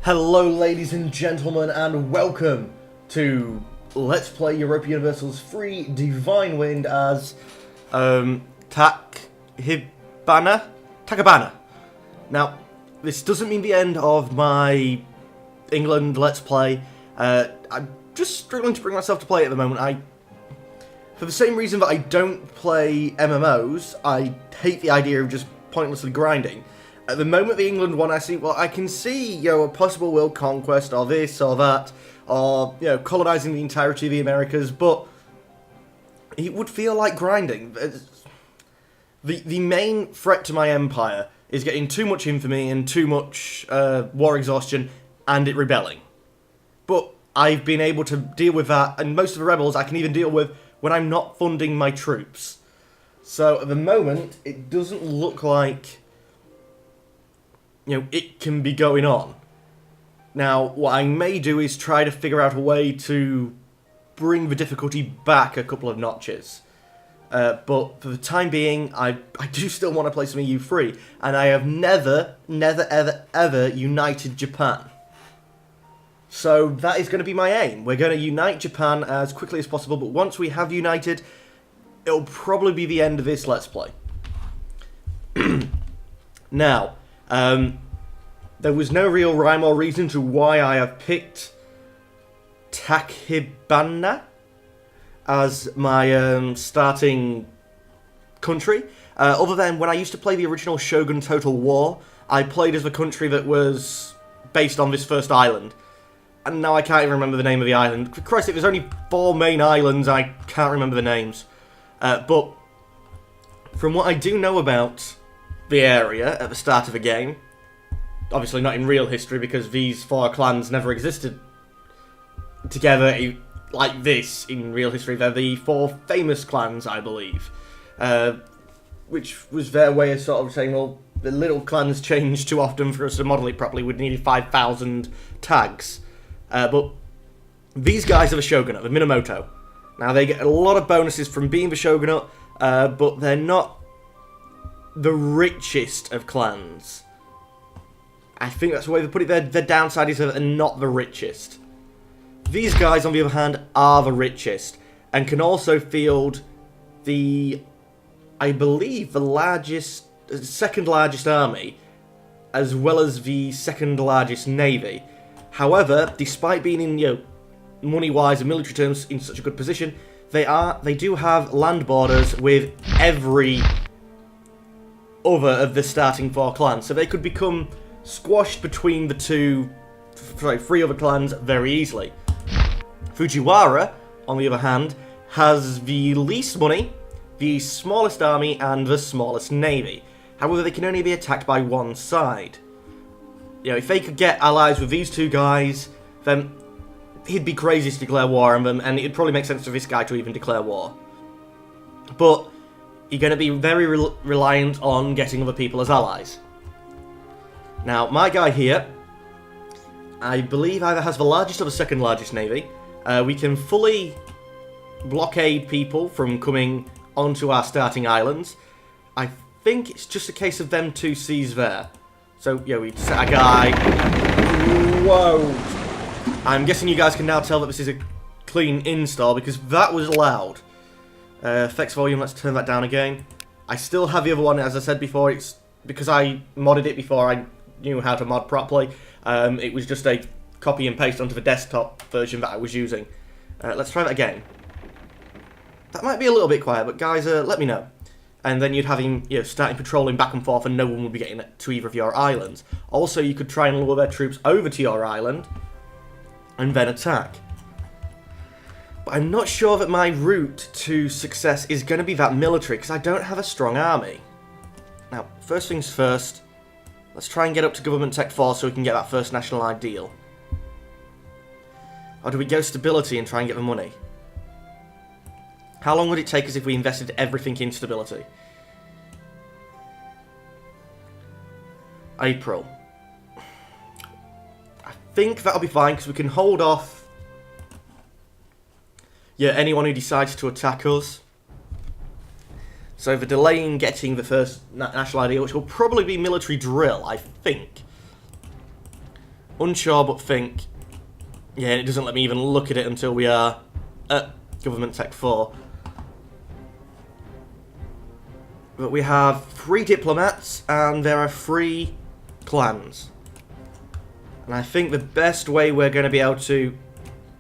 Hello ladies and gentlemen, and welcome to Let's Play Europa Universalis free Divine Wind as Tachibana. Now, this doesn't mean the end of my England Let's Play. I'm just struggling to bring myself to play it at the moment. For the same reason that I don't play MMOs, I hate the idea of just pointlessly grinding. At the moment, the England one, I can see, a possible world conquest, or this, or that, or, colonising the entirety of the Americas, but it would feel like grinding. The main threat to my empire is getting too much infamy and too much war exhaustion, and it rebelling. But I've been able to deal with that, and most of the rebels I can even deal with when I'm not funding my troops. So, at the moment, it doesn't look like it can be going on. Now, what I may do is try to figure out a way to bring the difficulty back a couple of notches. But for the time being, I do still want to play some EU3, and I have never, ever united Japan. So that is going to be my aim. We're going to unite Japan as quickly as possible, but once we have united, it'll probably be the end of this Let's Play. Now, there was no real rhyme or reason to why I have picked Tachibana as my starting country, other than when I used to play the original Shogun Total War, I played as the country that was based on this first island. And now I can't even remember the name of the island. For Christ's sake, there's only 4 main islands, I can't remember the names. But from what I do know about the area at the start of the game, obviously not in real history because these 4 clans never existed together like this in real history. They're the 4 famous clans, I believe, which was their way of sort of saying, well, the little clans change too often for us to model it properly. We'd need 5,000 tags. But these guys are the Shogunate, the Minamoto. Now, they get a lot of bonuses from being the Shogunate, but they're not the richest of clans. I think that's the way they put it. Their downside is that they're not the richest. These guys, on the other hand, are the richest, and can also field I believe, the second largest army, as well as the second largest navy. However, despite being in, money-wise and military terms in such a good position, they do have land borders with every other of the starting 4 clans, so they could become squashed between the 3 other clans very easily. Fujiwara, on the other hand, has the least money, the smallest army, and the smallest navy. However, they can only be attacked by one side. If they could get allies with these 2 guys, then he'd be crazy to declare war on them, and it'd probably make sense for this guy to even declare war. But you're going to be very reliant on getting other people as allies. Now, my guy here, I believe either has the largest or the second largest navy. We can fully blockade people from coming onto our starting islands. I think it's just a case of them 2 seas there. So, we set a guy. Whoa! I'm guessing you guys can now tell that this is a clean install because that was loud. Effects volume, let's turn that down again. I still have the other one, as I said before. It's because I modded it before I knew how to mod properly. It was just a copy and paste onto the desktop version that I was using. Let's try that again. That might be a little bit quiet, but guys, let me know. And then you'd have him, starting patrolling back and forth, and no one would be getting to either of your islands. Also, you could try and lure their troops over to your island, and then attack. But I'm not sure that my route to success is going to be that military, because I don't have a strong army. Now, first things first, let's try and get up to Government Tech 4 so we can get that first national ideal. Or do we go stability and try and get the money? How long would it take us if we invested everything in stability? April. I think that'll be fine because we can hold off anyone who decides to attack us. So the delay in getting the first national ideal, which will probably be military drill, I think. Unsure, but think... Yeah, it doesn't let me even look at it until we are at Government Tech 4. But we have 3 diplomats, and there are 3 clans. And I think the best way we're going to be able to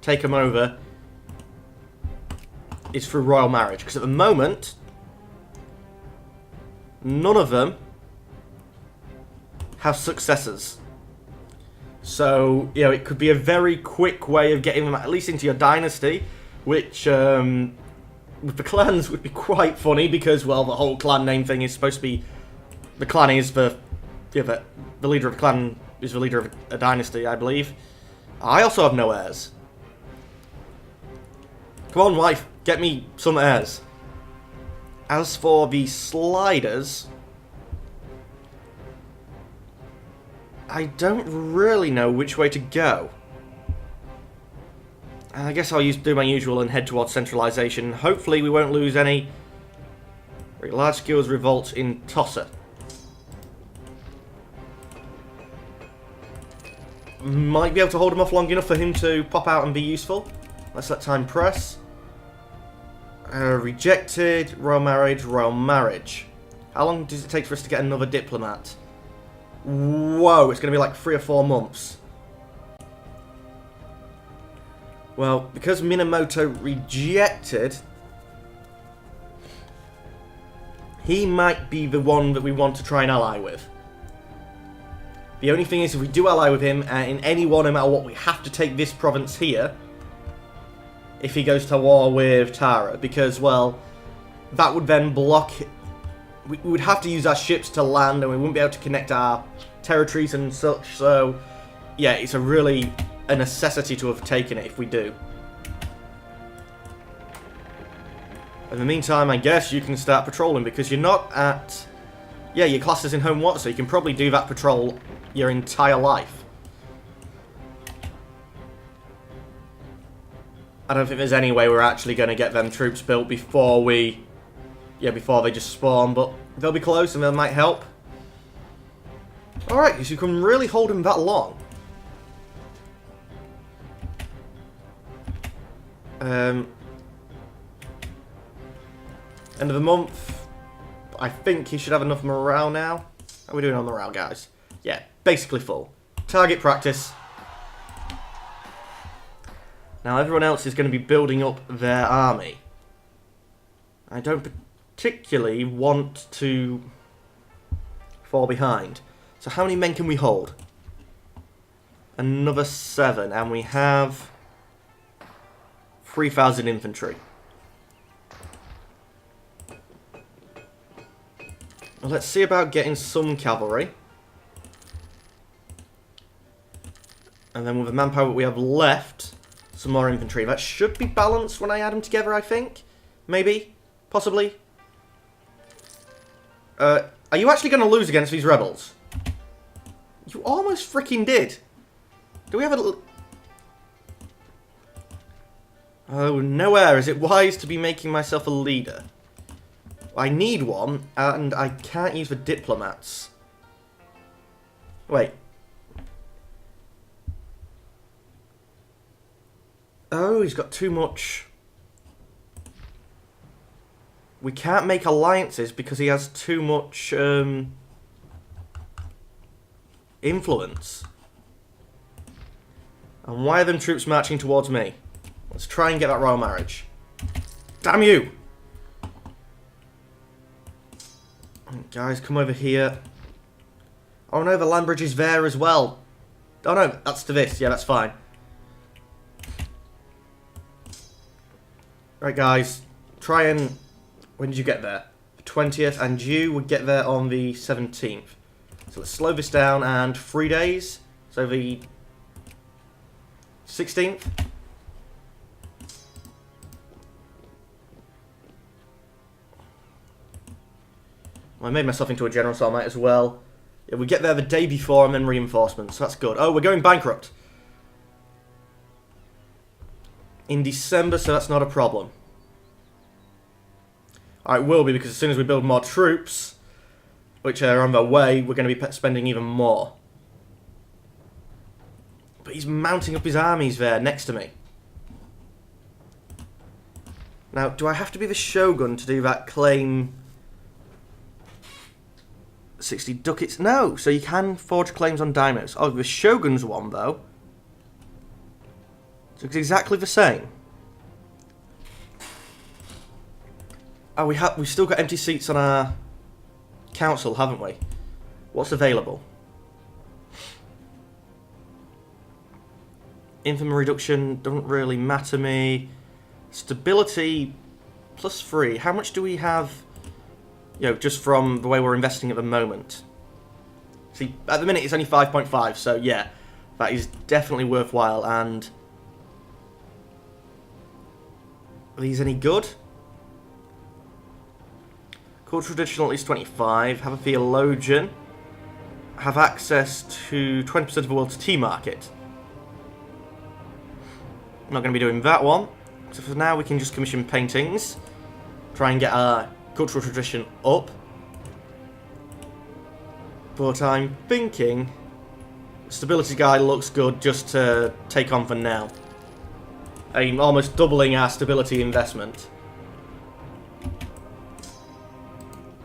take them over is through royal marriage. Because at the moment, none of them have successors. So, you know, it could be a very quick way of getting them at least into your dynasty, which, with the clans would be quite funny because, well, the whole clan name thing is supposed to be... The clan is the leader of the clan is the leader of a dynasty, I believe. I also have no heirs. Come on, wife, get me some heirs. As for the sliders... I don't really know which way to go. I guess I'll do my usual and head towards centralization. Hopefully we won't lose any large skills revolts in Tosser. Might be able to hold him off long enough for him to pop out and be useful. Let's let time press. Rejected, royal marriage, royal marriage. How long does it take for us to get another diplomat? Whoa, it's going to be like 3 or 4 months. Well, because Minamoto rejected, he might be the one that we want to try and ally with. The only thing is, if we do ally with him, in any war, no matter what, we have to take this province here if he goes to war with Tara, because, well, that would then block... We would have to use our ships to land, and we wouldn't be able to connect our territories and such, so... Yeah, it's a necessity to have taken it if we do. In the meantime, I guess you can start patrolling, because you're not at... Yeah, your class is in home water, so you can probably do that patrol your entire life. I don't think there's any way we're actually going to get them troops built before we... Yeah, before they just spawn, but they'll be close and they might help. Alright, so you can really hold him that long. End of the month. I think he should have enough morale now. How are we doing on morale, guys? Yeah, basically full. Target practice. Now everyone else is going to be building up their army. I don't particularly want to fall behind. So how many men can we hold? Another 7, and we have 3,000 infantry. Well, let's see about getting some cavalry. And then with the manpower that we have left, some more infantry. That should be balanced when I add them together, I think. Maybe. Possibly. Are you actually going to lose against these rebels? You almost freaking did. Do we have a... Oh, nowhere. Is it wise to be making myself a leader? I need one, and I can't use the diplomats. Wait. Oh, he's got too much... We can't make alliances because he has too much influence. And why are them troops marching towards me? Let's try and get that royal marriage. Damn you! Guys, come over here. Oh no, the land bridge is there as well. Oh no, that's to this. Yeah, that's fine. Right, guys. Try and... When did you get there? The 20th, and you would get there on the 17th. So let's slow this down, and 3 days. So the 16th. Well, I made myself into a general, so I might as well. Yeah, we get there the day before, and then reinforcements, so that's good. Oh, we're going bankrupt. In December, so that's not a problem. It will be, because as soon as we build more troops, which are on their way, we're going to be spending even more. But he's mounting up his armies there next to me. Now, do I have to be the Shogun to do that claim 60 ducats? No, so you can forge claims on daimyos. Oh, the Shogun's one, though. So it's exactly the same. Oh, we've still got empty seats on our council, haven't we? What's available? Infamy reduction doesn't really matter me. Stability +3. How much do we have, you know, just from the way we're investing at the moment? See, at the minute it's only 5.5, so yeah, that is definitely worthwhile. And are these any good? Cultural traditional is 25. Have a theologian. Have access to 20% of the world's tea market. I'm not going to be doing that one. So for now we can just commission paintings. Try and get our cultural tradition up. But I'm thinking stability guy looks good just to take on for now. I'm almost doubling our stability investment.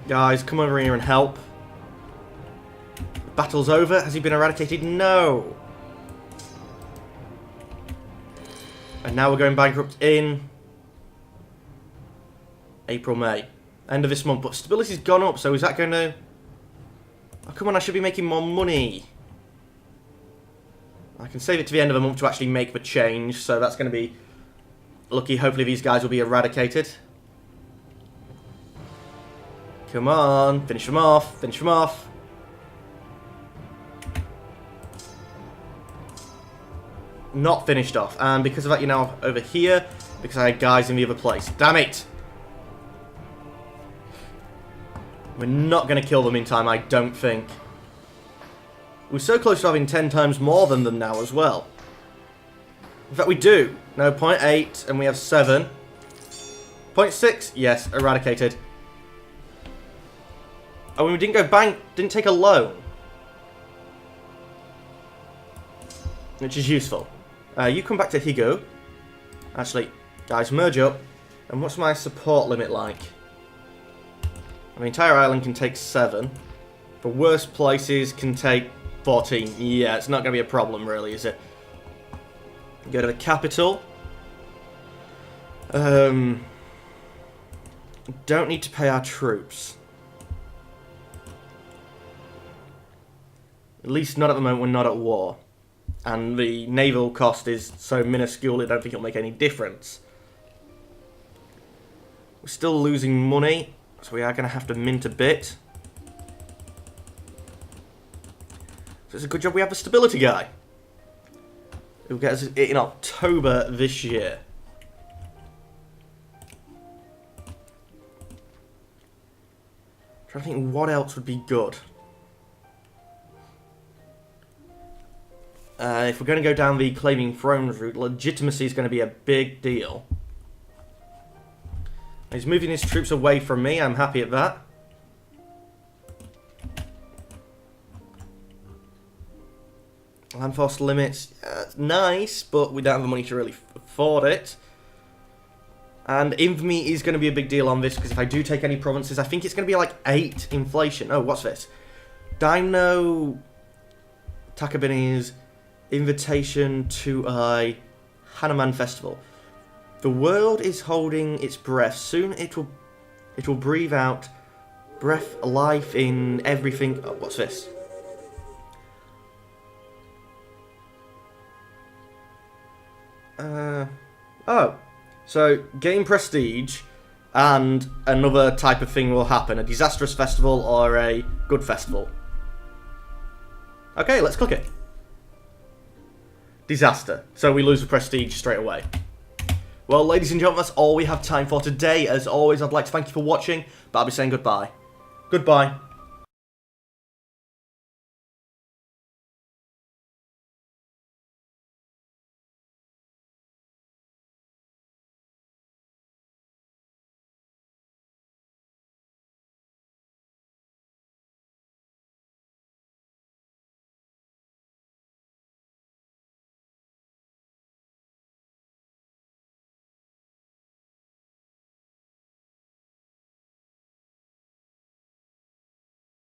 Guys, come over here and help. The battle's over. Has he been eradicated? No. And now we're going bankrupt in April, May. End of this month. But stability's gone up, so is that going to... Oh, come on, I should be making more money. I can save it to the end of the month to actually make the change, so that's going to be lucky. Hopefully these guys will be eradicated. Come on, finish them off, finish them off. Not finished off, and because of that you're now over here, because I had guys in the other place. Damn it! We're not going to kill them in time, I don't think. We're so close to having 10 times more than them now as well. In fact we do. No, 0.8, and we have 7. 0.6, yes, eradicated. Oh, and we didn't go bank, didn't take a loan. Which is useful. You come back to Higo. Actually, guys, merge up. And what's my support limit like? The entire island can take 7. The worst places can take 14. Yeah, it's not going to be a problem, really, is it? Go to the capital. Don't need to pay our troops. At least not at the moment, we're not at war. And the naval cost is so minuscule, I don't think it'll make any difference. We're still losing money, so we are going to have to mint a bit. So it's a good job we have a stability guy. Who'll get us in October this year. Trying to think what else would be good. If we're going to go down the claiming thrones route, legitimacy is going to be a big deal. He's moving his troops away from me, I'm happy at that. Land force limits, nice, but we don't have the money to really afford it. And infamy is going to be a big deal on this, because if I do take any provinces, I think it's going to be like 8 inflation. Oh, what's this? Daimyo Tachibana's invitation to a Hanuman festival. The world is holding its breath. Soon it will breathe out breath, life in everything. Oh, what's this? Oh, so gain prestige, and another type of thing will happen: a disastrous festival or a good festival. Okay, let's click it. Disaster. So we lose the prestige straight away. Well, ladies and gentlemen, that's all we have time for today. As always, I'd like to thank you for watching, but I'll be saying goodbye. Goodbye.